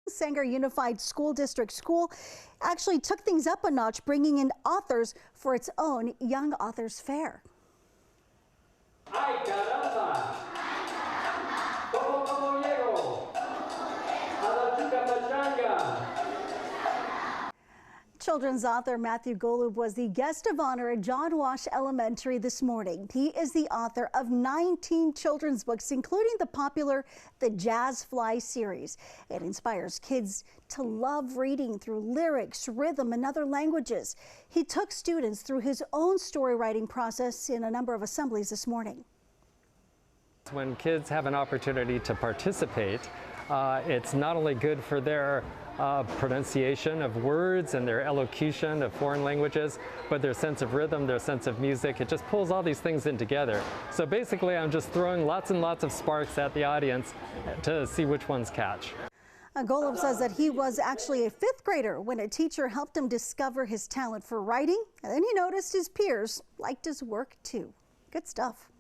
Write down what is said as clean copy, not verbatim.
Sanger Unified School District School actually took things up a notch, bringing in authors for its own Young Authors Fair. Ay, caramba. ¿Cómo llego? A la chica pachanga. Children's author Matthew Gollub was the guest of honor at John Wash Elementary this morning. He is the author of 19 children's books, including the popular The Jazz Fly series. It inspires kids to love reading through lyrics, rhythm, and other languages. He took students through his own story writing process in a number of assemblies this morning. When kids have an opportunity to participate, it's not only good for their pronunciation of words and their elocution of foreign languages, but their sense of rhythm, their sense of music. It just pulls all these things in together. So basically, I'm just throwing lots and lots of sparks at the audience to see which ones catch. Gollub says that he was actually a fifth grader when a teacher helped him discover his talent for writing, and then he noticed his peers liked his work too. Good stuff.